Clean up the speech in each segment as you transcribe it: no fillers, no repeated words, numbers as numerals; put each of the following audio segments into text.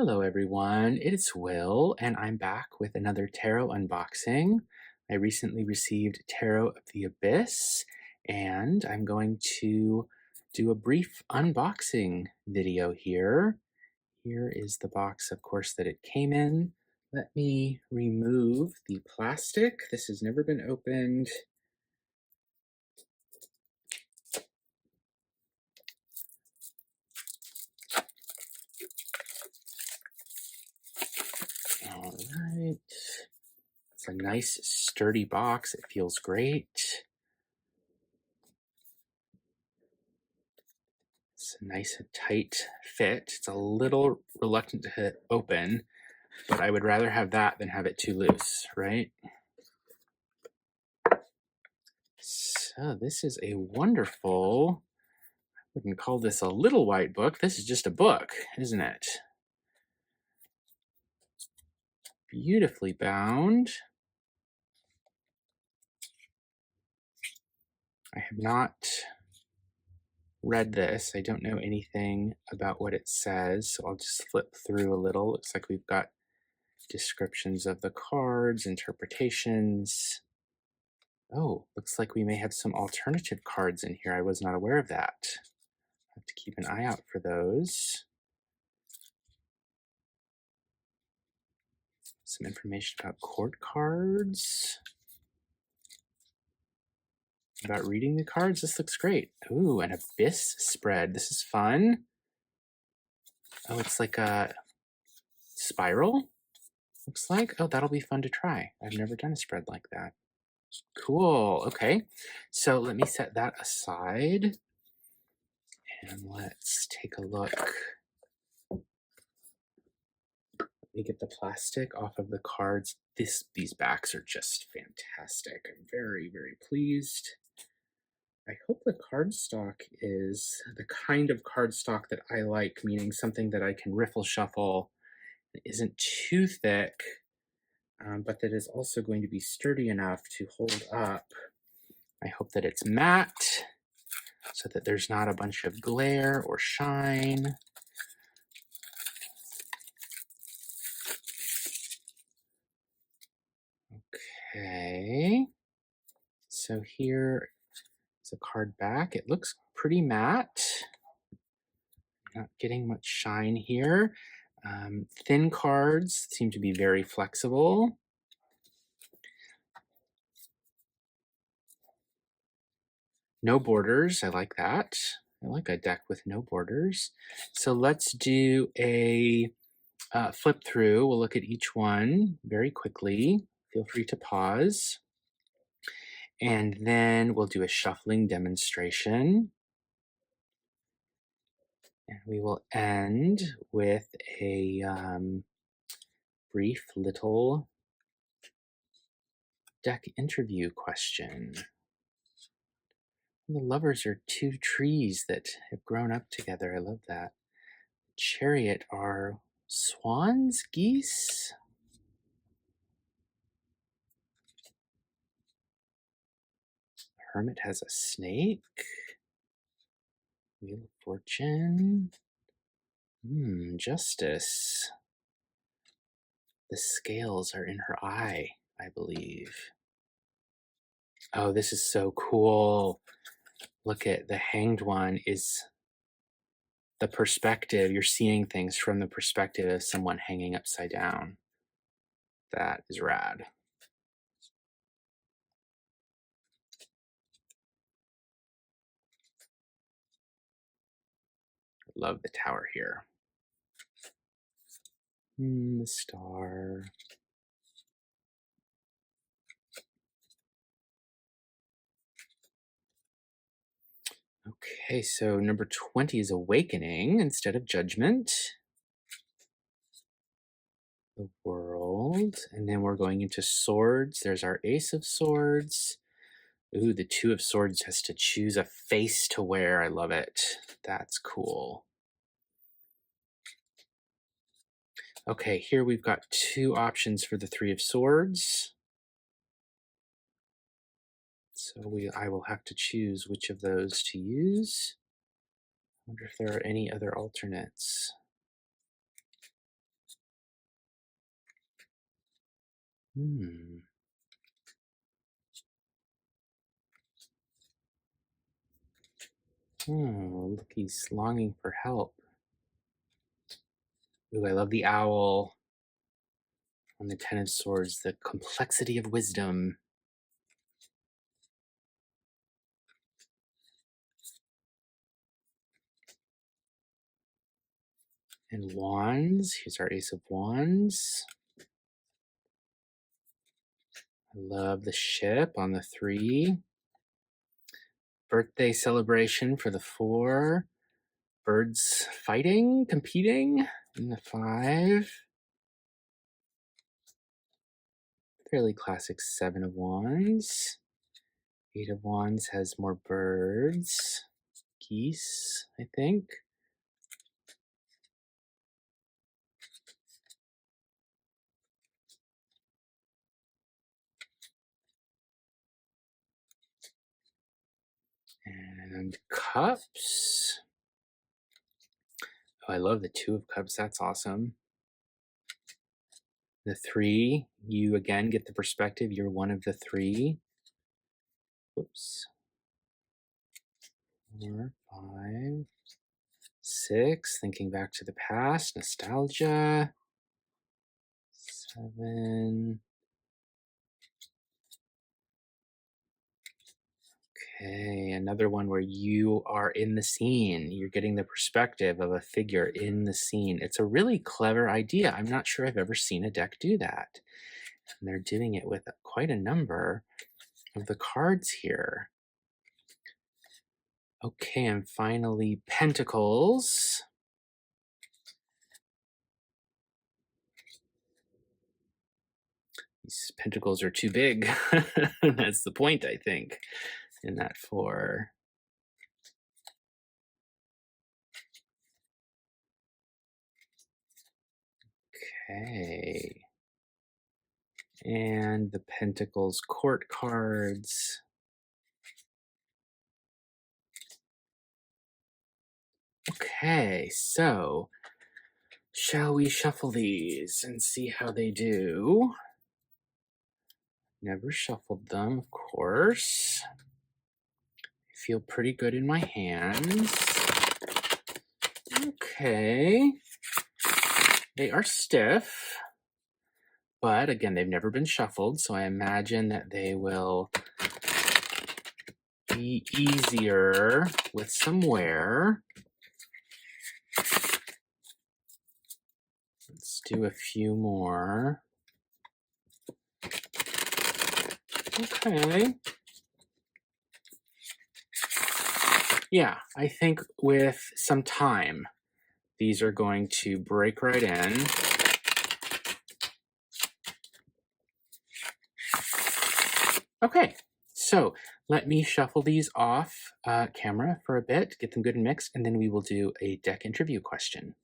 Hello, everyone. It's Will, and I'm back with another tarot unboxing. I recently received Tarot of the Abyss, and I'm going to do a brief unboxing video here. Here is the box, of course, that it came in. Let me remove the plastic. This has never been opened. All right. It's a nice, sturdy box. It feels great. It's a nice and tight fit. It's a little reluctant to open, but I would rather have that than have it too loose, right? So this is a wonderful, I wouldn't call this a little white book. This is just a book, isn't it? Beautifully bound. I have not read this. I don't know anything about what it says, so I'll just flip through a little. Looks like we've got descriptions of the cards, interpretations. Oh, looks like we may have some alternative cards in here. I was not aware of that. I have to keep an eye out for those. Some information about court cards. About reading the cards. This looks great. Ooh, an abyss spread. This is fun. Oh, it's like a spiral. Looks like. Oh, that'll be fun to try. I've never done a spread like that. Cool. Okay. So let me set that aside. And let's take a look. Let me get the plastic off of the cards. These backs are just fantastic. I'm very, very pleased. I hope the cardstock is the kind of cardstock that I like, meaning something that I can riffle shuffle, that isn't too thick, but that is also going to be sturdy enough to hold up. I hope that it's matte, so that there's not a bunch of glare or shine. Okay, so here is a card back. It looks pretty matte. Not getting much shine here. Thin cards seem to be very flexible. No borders, I like that. I like a deck with no borders. So let's do a flip through. We'll look at each one very quickly. Feel free to pause. And then we'll do a shuffling demonstration. And we will end with a brief little deck interview question. The lovers are two trees that have grown up together. I love that. Chariot are swans, geese? Hermit has a snake. Wheel of Fortune. Justice. The scales are in her eye, I believe. Oh, this is so cool. Look at the Hanged One is the perspective. You're seeing things from the perspective of someone hanging upside down. That is rad. Love the tower here. The star. Okay, so number 20 is awakening instead of judgment. The world. And then we're going into swords. There's our ace of swords. Ooh, the two of swords has to choose a face to wear. I love it. That's cool. Okay, here we've got two options for the three of swords. So I will have to choose which of those to use. I wonder if there are any other alternates. Hmm. Oh, look, he's longing for help. Ooh, I love the owl on the Ten of Swords, the complexity of wisdom. And wands. Here's our Ace of Wands. I love the ship on the 3. Birthday celebration for the 4. Birds fighting, competing in the 5. Fairly classic 7 of Wands. 8 of Wands has more birds. Geese, I think. And cups. Oh, I love the 2 of cups. That's awesome. The 3, you again get the perspective. You're one of the 3. Whoops. 4, 5, 6. Thinking back to the past. Nostalgia. 7. Okay, another one where you are in the scene. You're getting the perspective of a figure in the scene. It's a really clever idea. I'm not sure I've ever seen a deck do that. And they're doing it with quite a number of the cards here. Okay, and finally, Pentacles. These pentacles are too big. That's the point, I think, in that 4. Okay. And the Pentacles court cards. Okay, so shall we shuffle these and see how they do? Never shuffled them, of course. I feel pretty good in my hands. Okay. They are stiff, but again, they've never been shuffled, so I imagine that they will be easier with some wear. Let's do a few more. Okay. Yeah, I think with some time, these are going to break right in. Okay, so let me shuffle these off camera for a bit, get them good and mixed, and then we will do a deck interview question.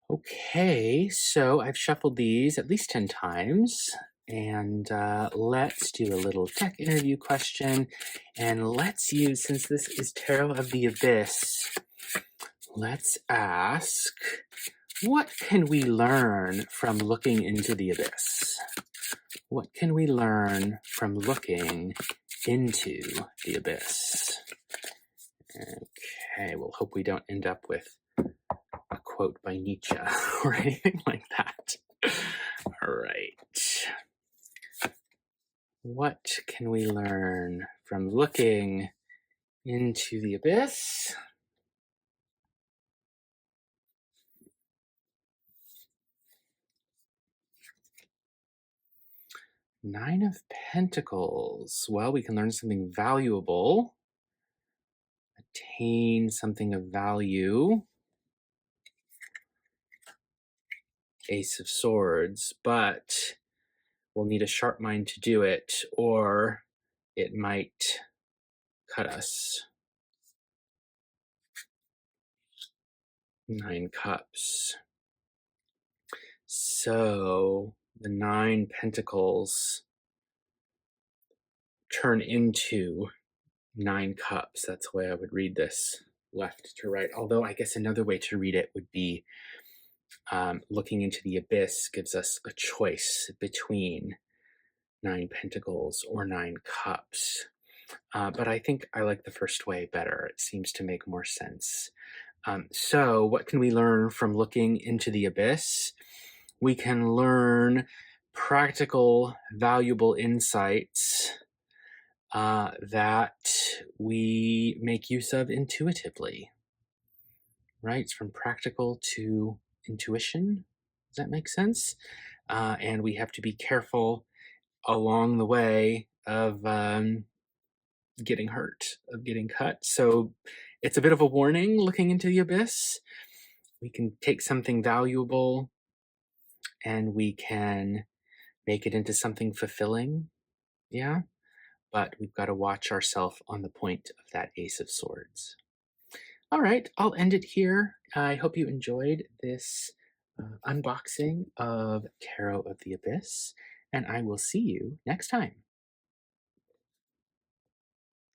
Okay, so I've shuffled these at least 10 times, and let's do a little deck interview question, and let's use, since this is Tarot of the Abyss, let's ask, what can we learn from looking into the abyss? What can we learn from looking into the abyss? Okay, we'll hope we don't end up with a quote by Nietzsche or anything like that. All right. What can we learn from looking into the abyss? Nine of Pentacles. Well, we can learn something valuable, attain something of value. Ace of Swords, but we'll need a sharp mind to do it, or it might cut us. 9 cups. So the 9 pentacles turn into 9 cups. That's the way I would read this, left to right. Although I guess another way to read it would be Looking into the abyss gives us a choice between nine pentacles or nine cups. But I think I like the first way better. It seems to make more sense. So, what can we learn from looking into the abyss? We can learn practical, valuable insights that we make use of intuitively, right? It's from practical to intuition. Does that make sense? And we have to be careful along the way of getting hurt, of getting cut. So it's a bit of a warning looking into the abyss. We can take something valuable and we can make it into something fulfilling. Yeah. But we've got to watch ourselves on the point of that Ace of Swords. All right, I'll end it here. I hope you enjoyed this unboxing of Tarot of the Abyss, and I will see you next time.